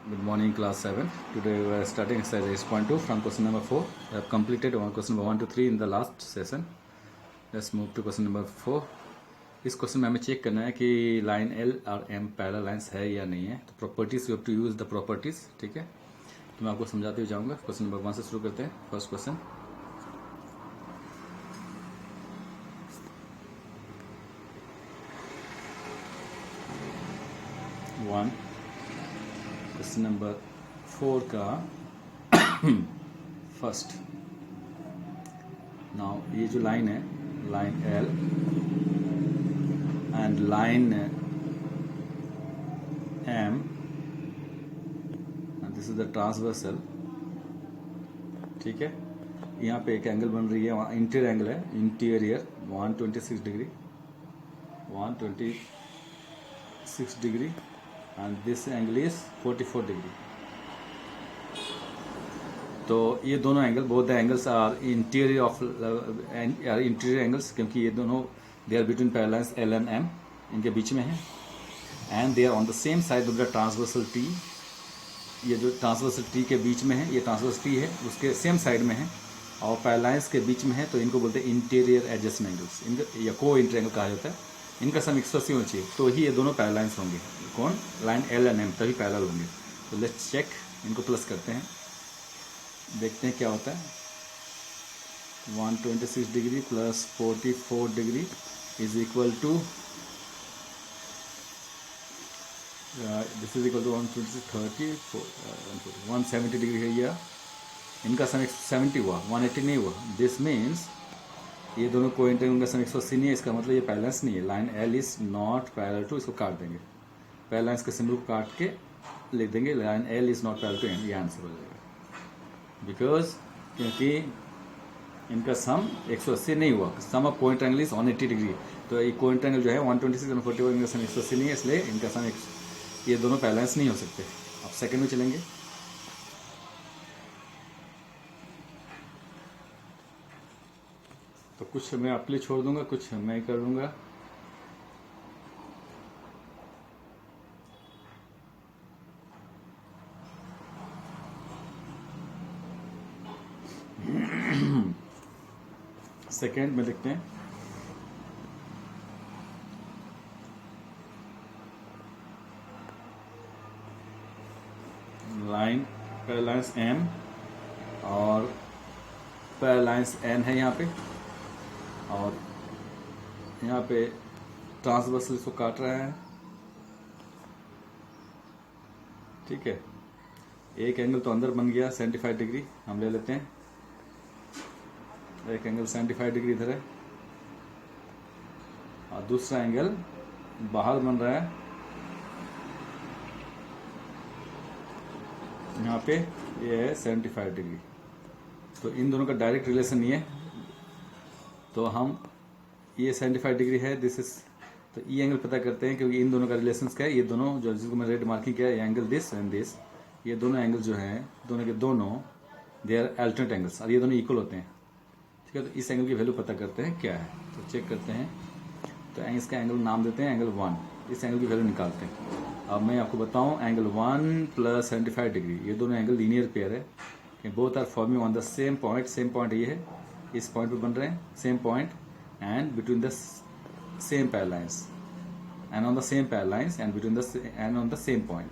Good morning, class 7. Today we are starting exercise 8.2 from question number 4. We have completed question number 1 to 3 in the last session. Let's move to question number 4. इस question में हमें check करना है कि line L और M parallel lines है या नहीं है. तो properties you have to use the properties. ठीक है, तो मैं आपको समझाते हुए जाऊंगा. क्वेश्चन नंबर 1 से शुरू करते हैं. फर्स्ट क्वेश्चन, क्वेश्चन नंबर 4 का फर्स्ट. नाउ ये जो लाइन है, line L and line M, this is the transversal. ठीक है, यहाँ पे एक एंगल बन रही है, इंटीरियर एंगल है, interior 126 degree, 126 degree and this angle is 44 degree. तो ये दोनों angle, both the angles are interior of interior angles, क्योंकि ये दोनों they are between parallel lines L and M, इनके बीच में है. And they are on the same side of the transversal T. ये जो ट्रांसवर्सल टी के बीच में है, ये ट्रांसवर्सल टी है, उसके सेम साइड में है और पैरेलल लाइंस के बीच में है, तो इनको बोलते हैं इंटीरियर एडजस्टमेंट एंगल्स. इनका या को इंटीरियर एंगल कहा जाता है. इनका सम 180 होना चाहिए, तो ही ये दोनों पैरेलल लाइंस होंगे. कौन? लाइन एल एंड एम, तभी पैरेलल होंगे. तो लेट्स चेक, इनको प्लस करते हैं, देखते हैं क्या होता है. 126 degree plus 44 degree is equal to, this is equal to 170 degree है. यह इनका सम 170 हुआ, 180 नहीं हुआ. दिस मीन्स ये दोनों कोइंटेंट का सम 180 नहीं है. इसका मतलब ये पैरेलल नहीं है. Line L is not parallel to, इसको काट देंगे, पैरेलल लाइंस के सिंबल को काट के लिख देंगे line L is not parallel to M. ये आंसर हो जाएगा, बिकॉज क्योंकि इनका सम 180 नहीं हुआ. Sum of cointerior angle is 180 degree. तो ये कोइंट एंगल जो है 126 और 44, इनका सम 180 नहीं है, इसलिए इनका सम ये दोनों पैरेलल लाइंस नहीं हो सकते. अब सेकंड में चलेंगे. तो कुछ मैं आपके लिए छोड़ दूंगा, कुछ मैं कर दूंगा. सेकेंड में लिखते हैं लाइन पैरेलल लाइंस एम और पैरेलल लाइंस एन है यहाँ पे, और यहाँ पे ट्रांसवर्सल इसको काट रहा है. ठीक है, एक एंगल तो अंदर बन गया 75 डिग्री, हम ले लेते हैं. एक एंगल 75 डिग्री इधर है और दूसरा एंगल बाहर बन रहा है यहाँ पे, ये है 75 डिग्री. तो इन दोनों का डायरेक्ट रिलेशन नहीं है, तो हम ये 75 डिग्री है, दिस इज, तो ये एंगल पता करते हैं, क्योंकि इन दोनों का रिलेशन क्या है. ये दोनों जो जिसको मैं रेड मार्किंग किया है, एंगल दिस एंड दिस, ये दोनों एंगल जो हैं, दोनों के दोनों दे आर अल्टरनेट एंगल्स, और ये दोनों इक्वल होते हैं. ठीक है, तो इस एंगल की वैल्यू पता करते हैं क्या है. तो चेक करते हैं. तो इसका एंगल नाम देते हैं एंगल 1. इस एंगल की वैल्यू निकालते हैं. अब मैं आपको बताऊं, एंगल 1 प्लस 75 डिग्री, ये दोनों एंगल लीनियर पेयर है. Both are forming on the same point. Same point ये है, इस पॉइंट पे बन रहे हैं, same point and between the same parallel lines and on the same parallel lines and between the and on the same point.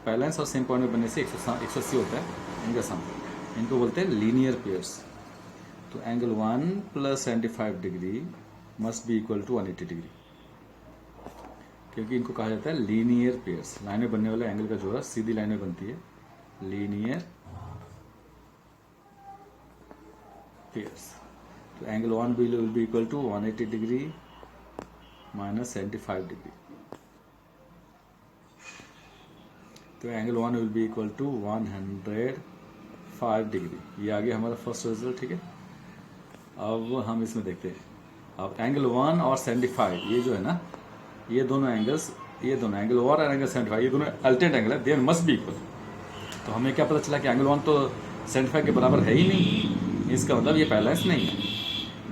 Parallel lines और same point में बनने से 180 होता है इनका सम. इनको बोलते हैं लीनियर पेयर्स. तो angle 1 plus 75 degree must be equal to 180 degree, क्योंकि इनको कहा जाता है लीनियर पेयर्स. लाइन में बनने वाला एंगल का जो है सीधी लाइन में बनती है, लीनियर पेयर्स. तो angle 1 will be equal to 180 degree minus 75 degree. तो angle 1 will be equal to 105 degree. ये आ गया हमारा फर्स्ट रिजल्ट. ठीक है, अब हम इसमें देखते हैं. अब एंगल 1 और 75, ये जो है ना, ये दोनों एंगल्स, ये दोनों एंगल 1 और एंगल 75, ये दोनों अल्टरनेट एंगल है, दे मस्ट बी इक्वल. तो हमें क्या पता चला कि एंगल 1 तो 75 के बराबर है ही नहीं, इसका मतलब ये पैरेलल लाइंस नहीं है.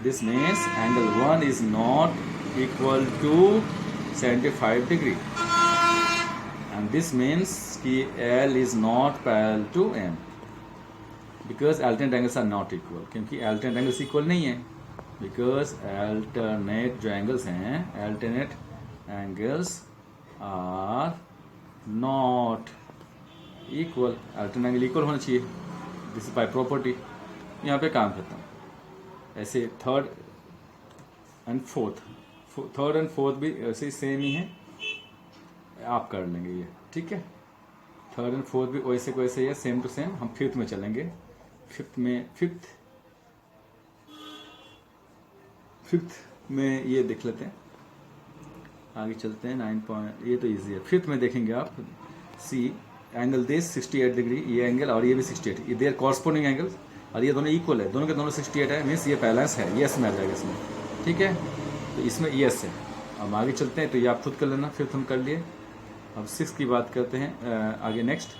This means angle 1 is not equal to 75 degree, and and this means कि L is not parallel to M because alternate angles are not equal, क्योंकि अल्टरनेट एंगल्स इक्वल नहीं है, बिकॉज अल्टरनेट जो angles हैं, alternate angles are not equal. Alternate angle equal होना चाहिए, this is by property. यहाँ पे काम खत्म। ऐसे थर्ड एंड फोर्थ भी ऐसे ही सेम ही है, आप कर लेंगे ये, ठीक है। थर्ड एंड फोर्थ भी वैसे को वैसे ही है, सेम टू सेम। हम फिफ्थ में चलेंगे। फिफ्थ में ये देख लेते हैं, आगे चलते हैं। 9 पॉइंट, ये तो इजी है। फिफ्थ में देखेंगे आप, सी एंगल दिस 68 डिग्री, ये एंगल और ये भी 68, ये देयर कॉरस्पॉन्डिंग एंगल्स, और ये दोनों इक्वल है, दोनों के दोनों 68 है, मीन्स ये बैलेंस है, यस में आ जाएगा इसमें, ठीक है। तो इसमें यस है। अब आगे चलते हैं, तो ये आप खुद कर लेना, फिफ्थ हम कर लिए। अब सिक्स की बात करते हैं आगे नेक्स्ट।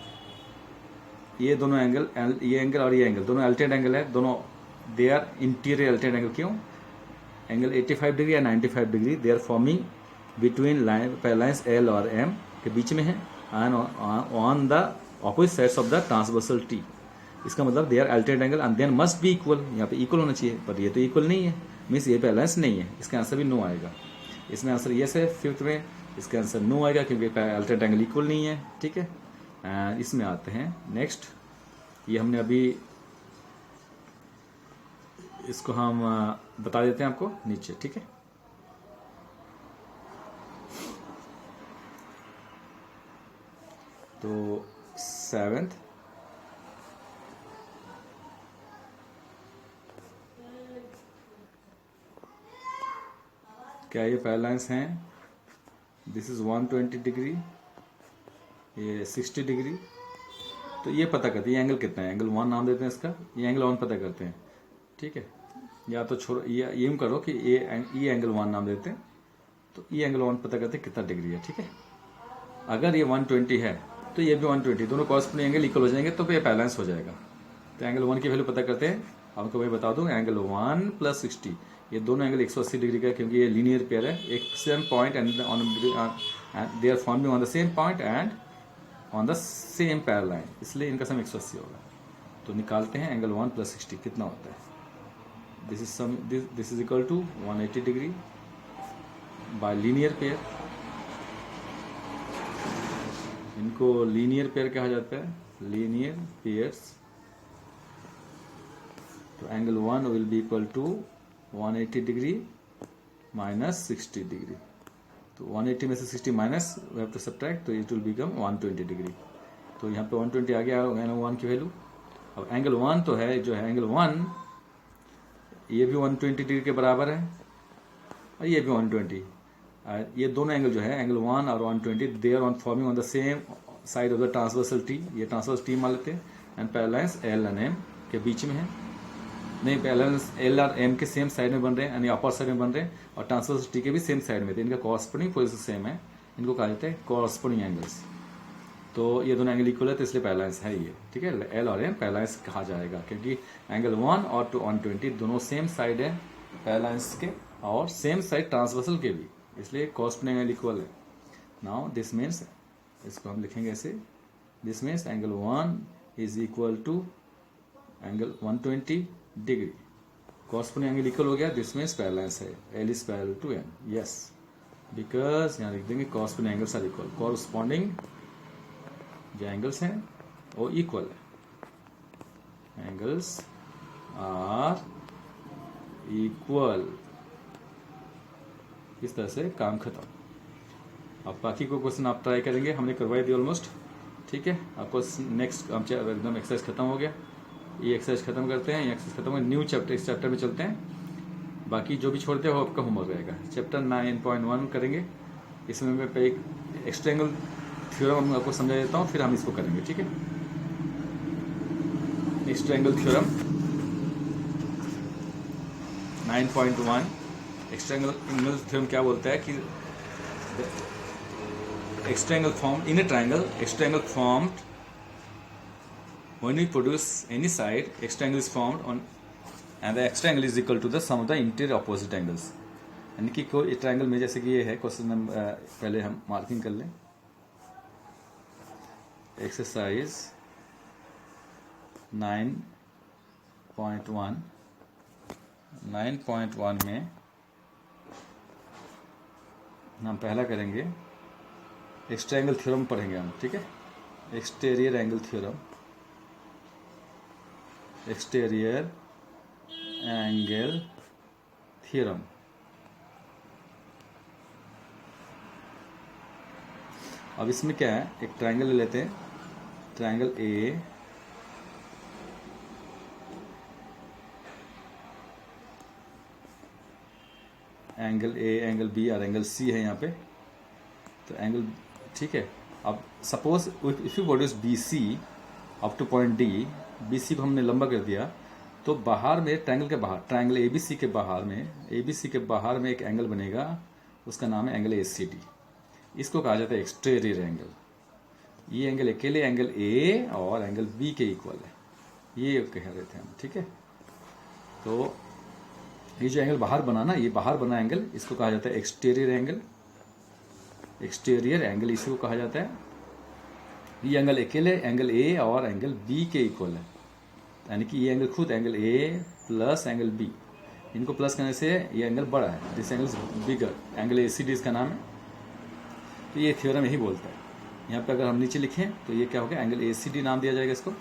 ये दोनों एंगल, ये एंगल और ये एंगल दोनों अल्टरनेट एंगल है, दोनों they are interior alternate angle. क्यों? एंगल 85 डिग्री या 95 degree they are forming between lines L और एम के बीच में है, and on the opposite sides of the transversal T. इसका मतलब they are alternate angle and then must be equal. यहाँ पे इक्वल होना चाहिए, पर ये तो इक्वल नहीं है, मीन्स ये बैलेंस नहीं है। इसका आंसर भी नो आएगा। इसमें आंसर यस है फिफ्थ में, इसका आंसर नो आएगा क्योंकि अल्टरनेट एंगल इक्वल नहीं है, ठीक है। एंड इसमें आते हैं नेक्स्ट। ये हमने अभी इसको हम बता देते हैं आपको नीचे, ठीक है। तो सेवेंथ, क्या ये पैरेलल्स हैं? दिस इज 120 डिग्री, ये 60 डिग्री। तो ये पता करते हैं ये एंगल कितना है, एंगल 1 नाम देते हैं इसका, ये एंगल 1 पता करते हैं, ठीक है। या तो छोड़ो, ये यूं करो कि ये एंगल 1 नाम देते हैं, तो ये एंगल 1 पता करते हैं कितना डिग्री है, ठीक है। अगर ये 120 है तो ये भी 120, दोनों कॉरस्पॉन्डिंग एंगल इक्वल हो जाएंगे, तो ये बैलेंस हो जाएगा। तो एंगल 1 की वैल्यू पता करते हैं। आपको मैं बता दूं, एंगल 1 + 60, ये दोनों एंगल 180 डिग्री का है, क्योंकि ये लीनियर पेयर है, एक same point and they are forming on the same point and on the same parallel line, इसलिए इनका सम 180 होगा। तो निकालते हैं एंगल 1 + 60 कितना होता है। This is equal to 180 degree by linear pair. इनको लीनियर पेयर कहा जाता है, लीनियर पेयर्स। तो angle 1 will be equal to 180 degree minus 60 degree. तो 180 में से 60 minus, we have to subtract, तो इट विल बिकम 120 डिग्री। तो यहाँ पे 120 आ गया एंगल 1 की वैल्यू। अब एंगल 1 तो है, जो है एंगल 1, ये भी 120 डिग्री के बराबर है, और ये भी 120। ये दोनों एंगल जो है, एंगल 1 और 120, they are forming on the same side of the transversal T. ये ट्रांसवर्सल टी मान लेते हैं, and parallels L and M के बीच में है। नहीं, पैरेलल्स एल और एम के सेम साइड में बन रहे हैं, यानी अपर साइड में बन रहे हैं, और ट्रांसवर्सल टी के भी सेम साइड में थे। इनका कॉरस्पॉन्डिंग पोजीशन सेम है, इनको कहा जाता है कॉरस्पॉन्डिंग एंगल्स। तो ये दोनों एंगल इक्वल है, तो इसलिए पैरेलल्स है ये, ठीक है। एल और एम पैरेलल्स कहा जाएगा, क्योंकि एंगल 1 और 120 दोनों सेम साइड है पैरेलल्स के, और सेम साइड ट्रांसवर्सल के भी, इसलिए कॉरस्पॉन्डिंग एंगल इक्वल है। नाउ दिस मीन्स, इसको हम लिखेंगे ऐसे, this means angle 1 is equal to angle 120 degree. Corresponding angle equal हो गया, दिस मीन्स पैरेलल्स है, L is parallel to M, yes, because यहाँ लिख देंगे corresponding angles are equal. Corresponding जो एंगल्स हैं वो इक्वल है, एंगल्स आर इक्वल। इस तरह से काम खत्म। अब बाकी को क्वेश्चन आप ट्राई करेंगे, हमने करवाई दी ऑलमोस्ट, ठीक है। आपको नेक्स्ट एकदम एक्सरसाइज खत्म हो गया, ये एक्सरसाइज खत्म करते हैं, ये एक्सरसाइज खत्म हो गया, न्यू चैप्टर, इस चैप्टर में चलते हैं। बाकी जो भी छोड़ते हो आपका होमवर्क रहेगा। चैप्टर 9.1 करेंगे, इसमें मैं एक एक्स्ट्रा एंगल थ्योरम आपको समझा देता हूँ, फिर हम इसको करेंगे, ठीक है। Extra angle theorem 9.1। Extra angle theorem क्या बोलता है कि extra angle formed in a triangle, extra angle formed when we produce any side, extra angle is formed on, and the extra angle is equal to the sum of the interior opposite angles। यानी कि कोई triangle में, जैसे कि ये है question number, पहले हम मार्किंग कर लें। एक्सरसाइज 9.1 में हम पहला करेंगे एक्स्ट्रा एंगल थ्योरम पढ़ेंगे हम, ठीक है। Exterior angle theorem, exterior angle theorem. अब इसमें क्या है, एक ट्रायंगल ले लेते हैं, triangle A, angle A, angle B और एंगल सी है यहाँ पे। तो एंगल, ठीक है। अब suppose if you produce B C up to point D, B C को हमने लंबा कर दिया, तो बाहर में ट्रायंगल के बाहर, ट्रायंगल ए बी सी के बाहर में, ए बी सी के बाहर में एक एंगल बनेगा, उसका नाम है एंगल ए सी डी। इसको कहा जाता है एक्सटीरियर एंगल। ये एंगल अकेले एंगल ए और एंगल बी के इक्वल है, ये कह रहे थे हम, ठीक है। तो ये जो एंगल बाहर बना ना, ये बाहर बना एंगल, इसको कहा जाता है एक्सटीरियर एंगल। एक्सटीरियर एंगल इसी को कहा जाता है। ये एंगल अकेले एंगल ए और एंगल बी के इक्वल है, यानी कि ये एंगल खुद angle A plus angle B, इनको प्लस करने से ये एंगल बड़ा है, this angle bigger, angle A C D इसका नाम है। तो ये थ्योरम यही बोलता है। यहाँ पे अगर हम नीचे लिखें तो ये क्या हो गया, एंगल ए सी डी नाम दिया जाएगा इसको।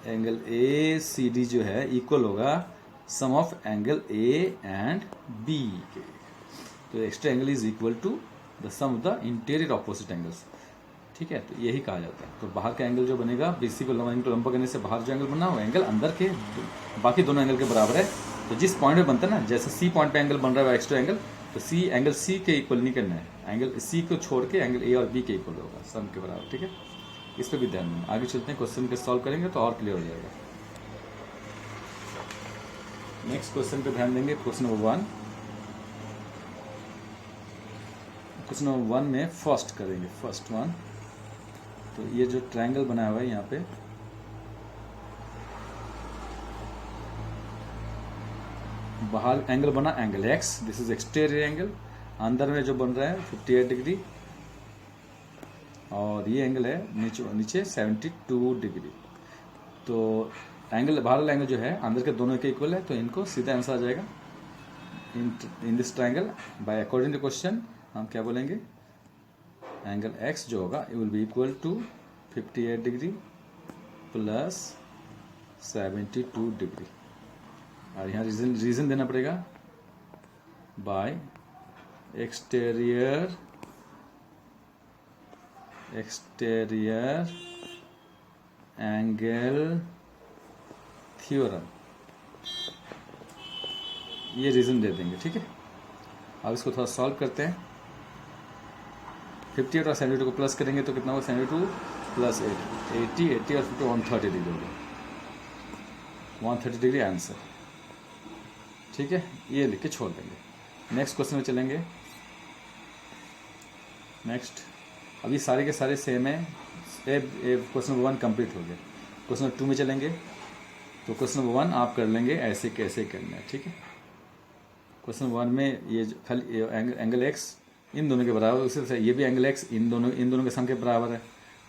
एंगल ए सी डी जो है इक्वल होगा sum of angle A and B के। तो extra angle is equal to the sum of the interior opposite angles, ठीक है। तो यही कहा जाता है। तो बाहर का एंगल जो बनेगा, बीसी को लंबा करने से बाहर जो एंगल बना, वो एंगल अंदर के बाकी दोनों एंगल के बराबर है। तो जिस पॉइंट पे बनता है ना, जैसे सी पॉइंट पे एंगल बन रहा है एक्स्ट्रा एंगल, तो सी एंगल सी के इक्वल नहीं करना है, एंगल सी को छोड़ के एंगल ए और बी के इक्वल होगा, सम के बराबर, ठीक है। इस पर भी ध्यान दें। आगे चलते हैं, क्वेश्चन के सॉल्व करेंगे तो और क्लियर हो जाएगा। नेक्स्ट क्वेश्चन पे ध्यान देंगे, क्वेश्चन नंबर 1। क्वेश्चन नंबर 1 में फर्स्ट करेंगे, फर्स्ट वन। तो ये जो ट्रायंगल बनाया हुआ है यहाँ पे, बाहर एंगल बना angle x, this is exterior angle. अंदर में जो बन रहा है 58 डिग्री, और ये एंगल है नीचे 72 डिग्री। तो एंगल, बाहर वाला एंगल जो है अंदर के दोनों के इक्वल है, तो इनको सीधा आंसर आ जाएगा in this triangle. By according to question हम क्या बोलेंगे, एंगल एक्स जो होगा it will be equal to 58 degree plus 72 degree. और यहाँ रीजन देना पड़ेगा, बाय एक्सटीरियर एंगल थ्योरम, ये रीजन दे देंगे, ठीक है। अब इसको थोड़ा सॉल्व करते हैं। 58 और 72 को प्लस करेंगे तो कितना होगा, 72 प्लस 80 और 50 130 डिग्री होगा, 130 डिग्री आंसर, ठीक है। ये लिख के छोड़ देंगे। नेक्स्ट क्वेश्चन में चलेंगे। नेक्स्ट, अभी सारे के सारे सेम है। क्वेश्चन नंबर 1 कंप्लीट हो गया। क्वेश्चन नंबर 2 में चलेंगे। तो क्वेश्चन नंबर 1 आप कर लेंगे, ऐसे कैसे करना है, ठीक है। क्वेश्चन 1 में ये खाली एंगल एक्स इन दोनों के बराबर, उसी तरह ये भी एंगल एक्स इन दोनों के सम के बराबर है,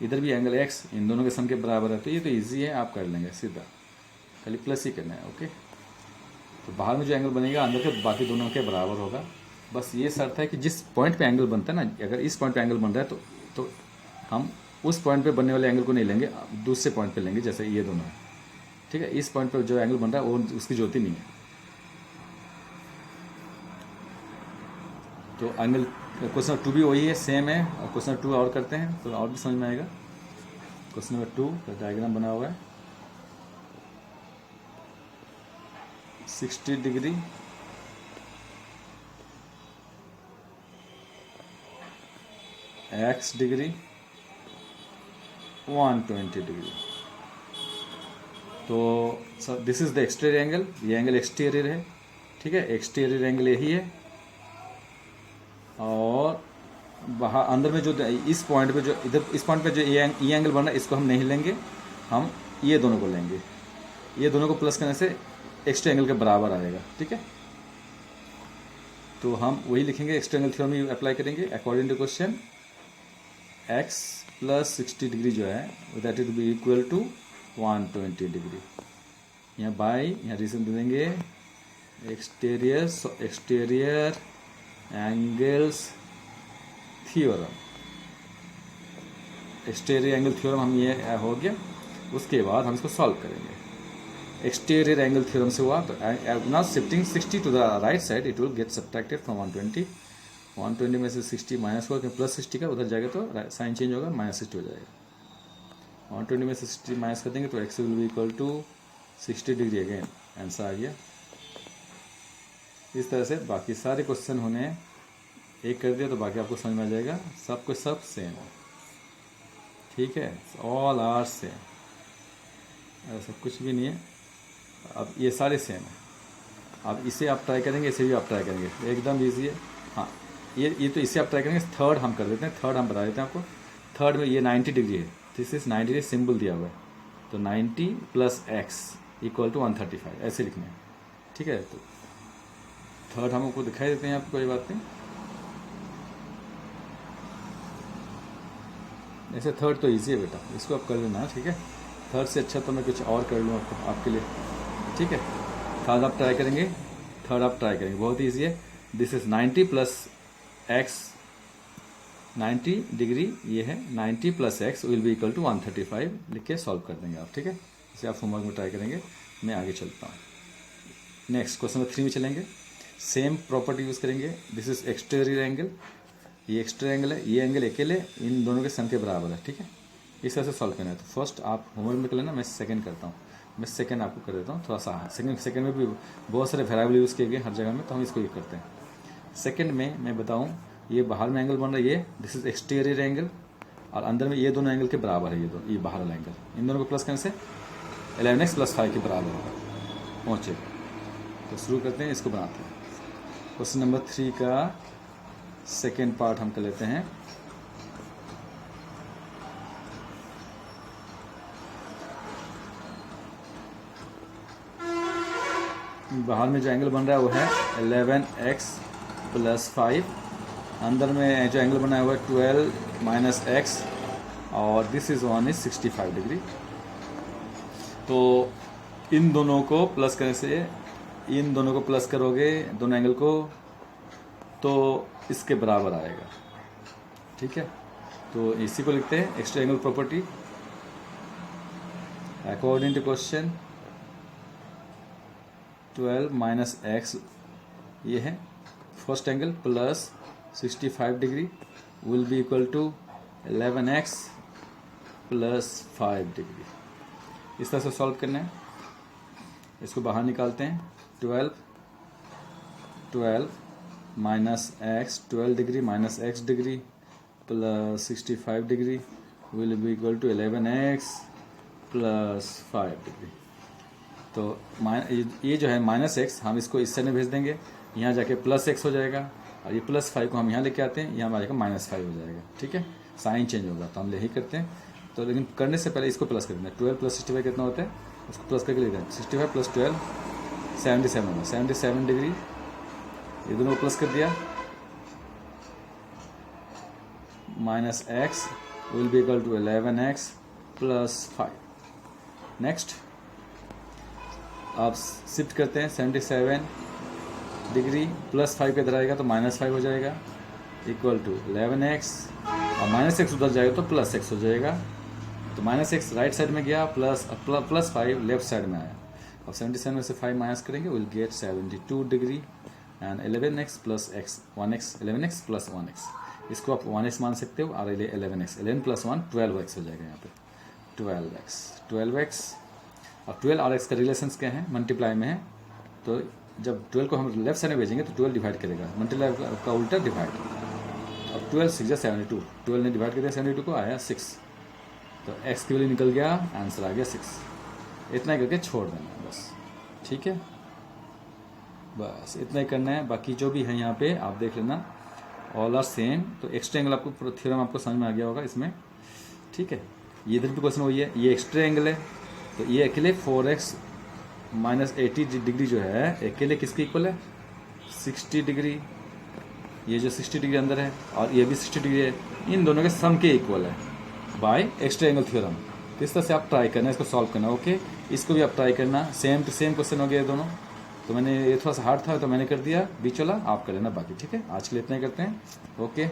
इधर भी एंगल एक्स इन दोनों के सम के बराबर है। तो ये तो इजी है, आप कर लेंगे सीधा, खाली प्लस ही करना है, ओके। तो बाहर में जो एंगल बनेगा अंदर के बाकी दोनों के बराबर होगा। बस ये शर्त है कि जिस पॉइंट पे एंगल बनता है ना, अगर इस पॉइंट पे एंगल बन रहा है तो हम उस पॉइंट पे बनने वाले एंगल को नहीं लेंगे, दूसरे पॉइंट पे लेंगे, जैसे ये दोनों है, ठीक है। इस पॉइंट पे जो एंगल बन रहा है वो उसकी ज्योति नहीं है। तो एंगल क्वेश्चन नंबर 2 भी वही है, सेम है। और क्वेश्चन नंबर 2 और करते हैं तो और भी समझ में आएगा। क्वेश्चन नंबर 2 का डायग्राम बना हुआ है, 60 डिग्री x डिग्री 120 डिग्री। तो this is the exterior angle, ये एंगल एक्सटीरियर है, ठीक है। एक्सटीरियर एंगल यही है। और बाहर अंदर में जो इस पॉइंट पे जो इधर इस पॉइंट पे जो ये एंगल बन रहा है, इसको हम नहीं लेंगे, हम ये दोनों को लेंगे। ये दोनों को प्लस करने से एक्स्ट्रा एंगल के बराबर आएगा, ठीक है। तो हम वही लिखेंगे, एक्स्ट्रा एंगल थ्योरम ही अप्लाई करेंगे। According to question x plus 60 degree जो है that is be equal to 120 degree. यहाँ बाई, यहाँ रीजन दे देंगे exterior angles theorem. Exterior angle theorem हम ये हो गया। उसके बाद हम इसको सॉल्व करेंगे। एक्सटीरियर एंगल थ्योरम से हुआ तो now shifting 60 to the right side it will get subtracted from 120। 120 में से 60 माइनस होगा, प्लस 60 का उधर जाएगा तो साइन चेंज होगा, माइनस 60 हो जाएगा। 120 में से 60 माइनस कर देंगे तो X will be equal to 60 degree again. Answer आ गया। इस तरह से बाकी सारे क्वेश्चन होने एक कर दिया तो बाकी आपको समझ में आ जाएगा। सब कुछ सब सेम है, ठीक है, ऑल आर सेम, ऐसा कुछ भी नहीं है। अब ये सारे सेम है। अब इसे आप ट्राई करेंगे, इसे भी आप ट्राई करेंगे, एकदम ईजी है। हाँ, ये तो इसे आप ट्राई करेंगे। थर्ड हम कर देते हैं, थर्ड हम बता देते हैं आपको। थर्ड में ये 90 डिग्री है, दिस इज 90 डिग्री सिंबल दिया हुआ है, तो 90 प्लस एक्स इक्वल टू 135 ऐसे लिखना है, ठीक है। तो थर्ड हम आपको दिखाई देते हैं, आपको कोई बात नहीं। ऐसे थर्ड तो इजी है बेटा, इसको आप कर लेना, ठीक है। थर्ड से अच्छा तो मैं कुछ और कर लूँ आपके लिए, ठीक है। थर्ड आप ट्राई करेंगे, बहुत ईजी है। This is 90 plus X, 90 degree ये है, 90 plus X will be equal to 135 लिख के सॉल्व कर देंगे आप, ठीक है। इसे आप होमवर्क में ट्राई करेंगे। मैं आगे चलता हूँ, नेक्स्ट क्वेश्चन नंबर 3 में चलेंगे। सेम प्रॉपर्टी यूज़ करेंगे। दिस इज एक्सटीरियर एंगल, ये एक्सटीरियर एंगल है, ये एंगल अकेले इन दोनों के सम के बराबर है, ठीक है। इस तरह से सॉल्व करना है। तो फर्स्ट आप होमवर्क में कर लेना, मैं सेकंड करता हूँ। मैं सेकंड आपको कर देता हूँ, थोड़ा सा सेकंड में भी बहुत सारे वेरिएबल यूज़ किए गए हर जगह में, तो हम इसको ये करते हैं। सेकंड में मैं बताऊँ, ये बाहर में एंगल बन रहा है, ये दिस इज एक्सटीरियर एंगल, और अंदर में ये दोनों एंगल के बराबर है, ये बाहर वाला एंगल। इन दोनों को प्लस करने से 11x प्लस 5 के बराबर होगा, पहुँचे। तो शुरू करते हैं, इसको बनाते हैं। क्वेश्चन नंबर 3 का सेकेंड पार्ट हम कर लेते हैं। बाहर में जो एंगल बन रहा है वो है 11x प्लस 5, अंदर में जो एंगल बना हुआ है 12 माइनस एक्स, और this is one is 65 degree. तो इन दोनों को प्लस करने से, इन दोनों को प्लस करोगे दोनों एंगल को, तो इसके बराबर आएगा, ठीक है। तो इसी को लिखते हैं extra angle property. According to question 12 minus X ये है first angle, plus 65 degree will be equal to 11x plus 5 degree. इस तरह से सॉल्व करना है। इसको बाहर निकालते हैं। 12 minus x, 12 degree minus x degree plus 65 degree will be equal to 11x plus 5 degree. तो ये जो है माइनस एक्स, हम इसको इस साइड में भेज देंगे, यहाँ जाके प्लस एक्स हो जाएगा, और ये प्लस 5 को हम यहाँ लेके आते हैं, यहाँ आ जाएगा माइनस 5 हो जाएगा, ठीक है। साइन चेंज होगा, तो हम यही करते हैं। तो लेकिन करने से पहले इसको प्लस कर देना। 12 प्लस 65 कितना होता है, उसको प्लस करके लिखते हैं। 65 प्लस 12 77 होगा, 77 डिग्री। ये दोनों को प्लस कर दिया, minus x will be equal to 11x plus 5। Next आप शिफ्ट करते हैं, 77 डिग्री प्लस 5 इधर आएगा तो माइनस 5 हो जाएगा, इक्वल टू 11x, और माइनस एक्स उधर जाएगा तो प्लस एक्स हो जाएगा। तो माइनस एक्स राइट साइड में गया, प्लस 5 लेफ्ट साइड में आया। और 77 में से 5 माइनस करेंगे, will get 72 degree and 11x plus x 1x, 11x plus 1x। इसको आप 1x मान सकते हो, और 11x, 11 प्लस 1 12x हो जाएगा। यहाँ पे 12x और 12 और x का रिलेशंस क्या है, मल्टीप्लाई में है। तो जब 12 को हम लेफ्ट साइड में भेजेंगे तो 12 डिवाइड करेगा, मल्टीप्लाई का उल्टा डिवाइड। अब 12 6 जा 72, 12 ने डिवाइड कर दिया 72 को, आया 6। तो x की वैल्यू निकल गया, आंसर आ गया 6। इतना ही करके छोड़ देना बस, ठीक है। बस इतना ही करना है, बाकी जो भी है यहाँ पे आप देख लेना, ऑल आर सेम। तो एक्स्ट्रा एंगल आपको थ्योरम आपको समझ में आ गया होगा इसमें, ठीक है। ये इधर भी क्वेश्चन वही है, ये एक्स्ट्रा एंगल है, तो ये अकेले 4x माइनस 80 डिग्री जो है अकेले किसके इक्वल है, 60 डिग्री। ये जो 60 डिग्री अंदर है और ये भी 60 डिग्री है, इन दोनों के सम के इक्वल है बाय एक्स्ट्रा एंगल थ्योरम। तो इस तरह से आप ट्राई करना, इसको सॉल्व करना। ओके, इसको भी आप ट्राई करना। सेम टू सेम क्वेश्चन हो गया ये दोनों। तो मैंने ये थोड़ा सा हार्ड था तो मैंने कर दिया, बीच वाला आप कर लेना बाकी। ठीक है, आज के लिए इतना ही करते हैं। ओके।